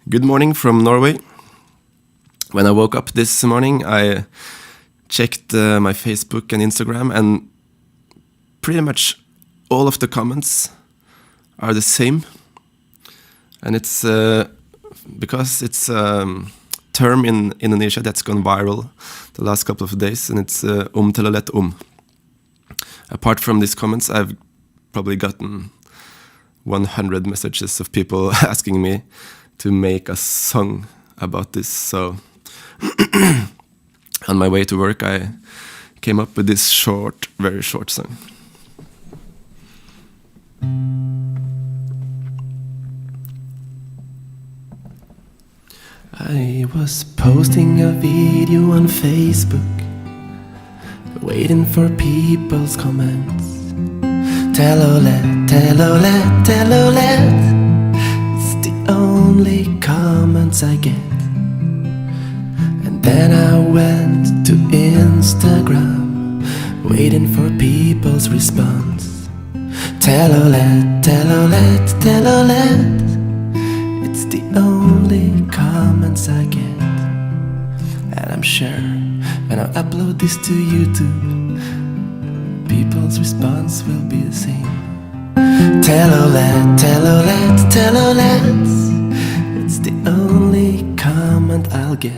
Good morning from Norway. When I woke up this morning, I checked my Facebook and Instagram, and pretty much all of the comments are the same. And it's because it's a term in Indonesia that's gone viral the last couple of days, and it's Telolet Om. Apart from these comments, I've probably gotten 100 messages of people asking me to make a song about this. So on my way to work, I came up with this short, very short song. I was posting a video on Facebook, waiting for people's comments. Telolet, Telolet, Telolet, it's the only comments I get. And then I went to Instagram, waiting for people's response. Telolet, Telolet, Telolet, it's the only comments I get. And I'm sure when I upload this to YouTube, people's response will be the same. Telolet, Telolet, Telolet, it's the only comment I'll get.